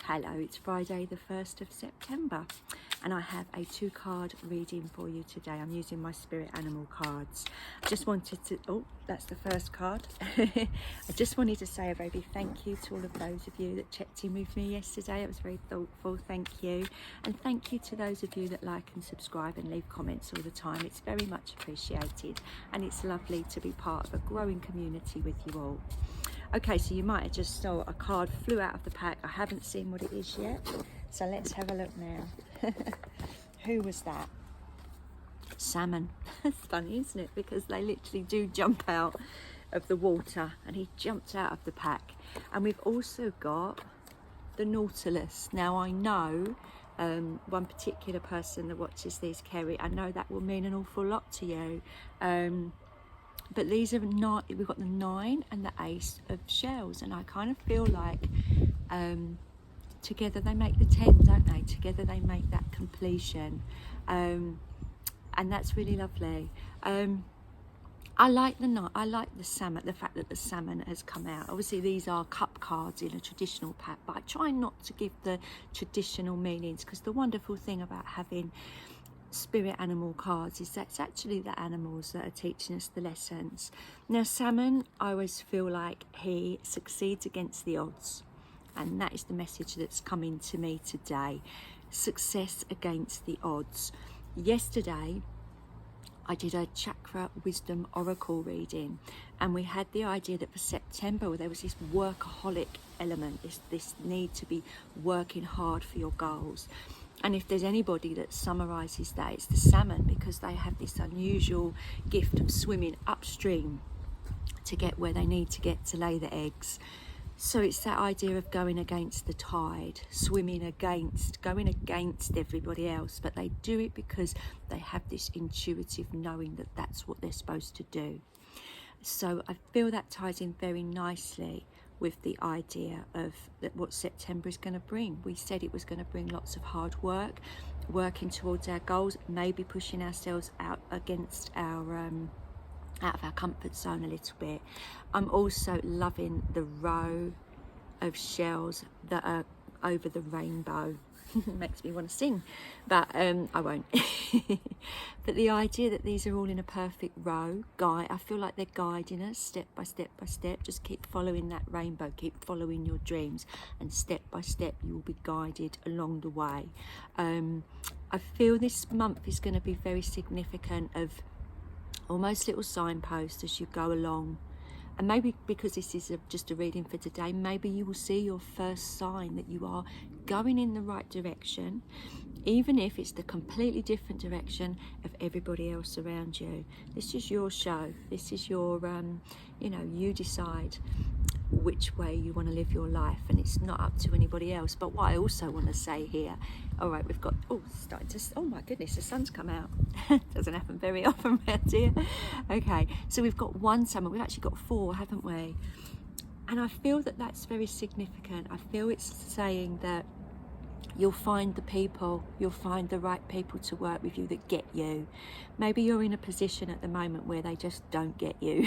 Hello, it's Friday the 1st of September and I have a 2-card reading for you today. I'm using my spirit animal cards. I just wanted to, oh, that's the first card. I just wanted to say a very big thank you to all of those of you that checked in with me yesterday. It was very thoughtful, thank you. And thank you to those of you that like and subscribe and leave comments all the time. It's very much appreciated and it's lovely to be part of a growing community with you all. Okay, so you might have just saw a card flew out of the pack. I haven't seen what it is yet, so let's have a look now. Who was that? Salmon. It's funny, isn't it? Because they literally do jump out of the water, and he jumped out of the pack. And we've also got the Nautilus. Now I know one particular person that watches these, Kerry, I know that will mean an awful lot to you. But these are not, we've got the 9 and the Ace of Shells, and I kind of feel like together they make the 10, don't they? Together they make that completion, and that's really lovely. I like the salmon, the fact that the salmon has come out. Obviously these are cup cards in a traditional pack, but I try not to give the traditional meanings, because the wonderful thing about having spirit animal cards is that it's actually the animals that are teaching us the lessons. Now salmon, I always feel like he succeeds against the odds, and that is the message that's coming to me today. Success against the odds. Yesterday I did a chakra wisdom oracle reading, and we had the idea that for September there was this workaholic element, this need to be working hard for your goals. And if there's anybody that summarises that, it's the salmon, because they have this unusual gift of swimming upstream to get where they need to get to lay the eggs. So it's that idea of going against the tide, swimming against, going against everybody else, but they do it because they have this intuitive knowing that that's what they're supposed to do. So I feel that ties in very nicely with the idea of that what September is going to bring. We said it was going to bring lots of hard work, working towards our goals, maybe pushing ourselves out against our out of our comfort zone a little bit. I'm also loving the row of shells that are over the rainbow. Makes me want to sing, but I won't. But the idea that these are all in a perfect row, I feel like they're guiding us step by step by step. Just keep following that rainbow, keep following your dreams, and step by step you will be guided along the way. I feel this month is going to be very significant of almost little signposts as you go along. And maybe because this is just a reading for today, maybe you will see your first sign that you are going in the right direction, even if it's the completely different direction of everybody else around you. This is your show. This is your, you know, you decide which way you want to live your life, and it's not up to anybody else. But what I also want to say here, all right, we've got, oh, starting to, oh my goodness, the sun's come out. Doesn't happen very often around here. Okay, so we've got one salmon, we've actually got 4, haven't we? And I feel that that's very significant. I feel it's saying that you'll find the people, you'll find the right people to work with you that get you. Maybe you're in a position at the moment where they just don't get you,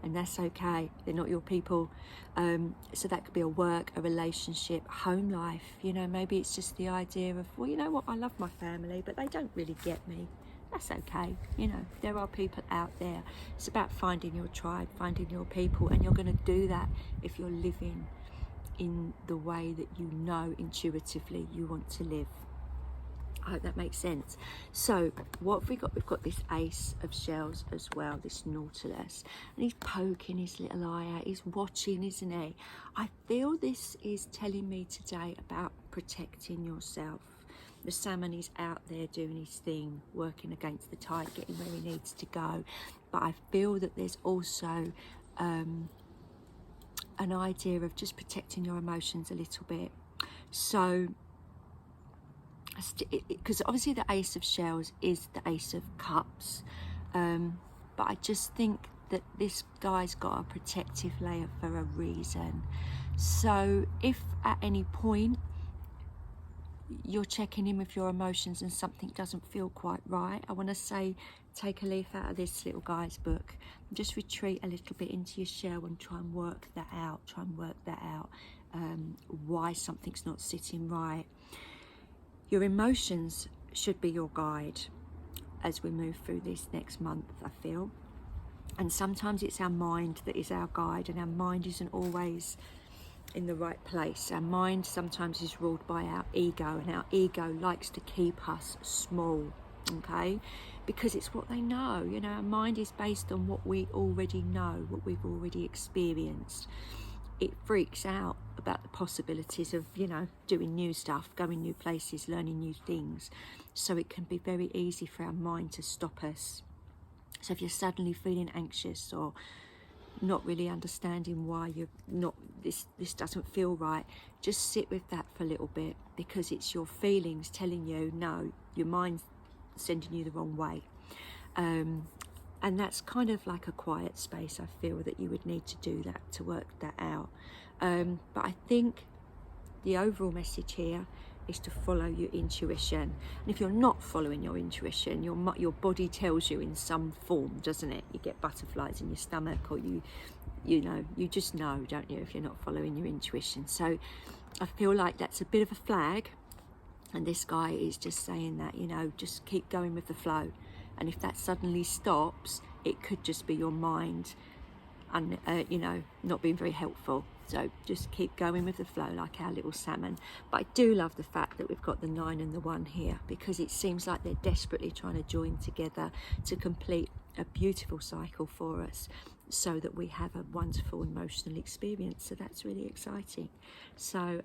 and that's okay. They're not your people. So that could be a work, a relationship, home life. You know, maybe it's just the idea of, well, you know what, I love my family, but they don't really get me. That's okay. You know, there are people out there. It's about finding your tribe, finding your people, and you're going to do that if you're living in the way that you know intuitively you want to live. I hope that makes sense. So what have we got? We've got this Ace of Shells as well, this Nautilus, and he's poking his little eye out, he's watching, isn't he? I feel this is telling me today about protecting yourself. The salmon is out there doing his thing, working against the tide, getting where he needs to go, but I feel that there's also an idea of just protecting your emotions a little bit. So, because obviously the Ace of Shells is the Ace of Cups, but I just think that this guy's got a protective layer for a reason. So if at any point you're checking in with your emotions and something doesn't feel quite right, I want to say take a leaf out of this little guy's book and just retreat a little bit into your shell and try and work that out, why something's not sitting right. Your emotions should be your guide as we move through this next month, I feel. And sometimes it's our mind that is our guide, and our mind isn't always in the right place. Our mind sometimes is ruled by our ego, and our ego likes to keep us small, okay? Because it's what they know. You know, our mind is based on what we already know, what we've already experienced. It freaks out about the possibilities of, you know, doing new stuff, going new places, learning new things. So it can be very easy for our mind to stop us. So if you're suddenly feeling anxious or not really understanding why you're not, this doesn't feel right, just sit with that for a little bit, because it's your feelings telling you, no, your mind's sending you the wrong way. And that's kind of like a quiet space, I feel, that you would need to do that, to work that out. But I think the overall message here is to follow your intuition. And if you're not following your intuition, your body tells you in some form, doesn't it? You get butterflies in your stomach, or you know, you just know, don't you, if you're not following your intuition. So I feel like that's a bit of a flag, and this guy is just saying that, you know, just keep going with the flow. And if that suddenly stops, it could just be your mind, and you know, not being very helpful. So just keep going with the flow, like our little salmon. But I do love the fact that we've got the 9 and the 1 here, because it seems like they're desperately trying to join together to complete a beautiful cycle for us, so that we have a wonderful emotional experience. So that's really exciting. So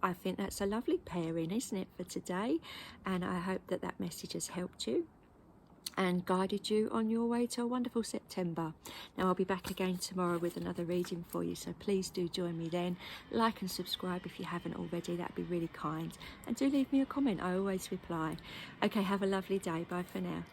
I think that's a lovely pairing, isn't it, for today? And I hope that that message has helped you and guided you on your way to a wonderful September. Now, I'll be back again tomorrow with another reading for you, so please do join me then. Like and subscribe if you haven't already, that'd be really kind. And do leave me a comment, I always reply. Okay, have a lovely day. Bye for now.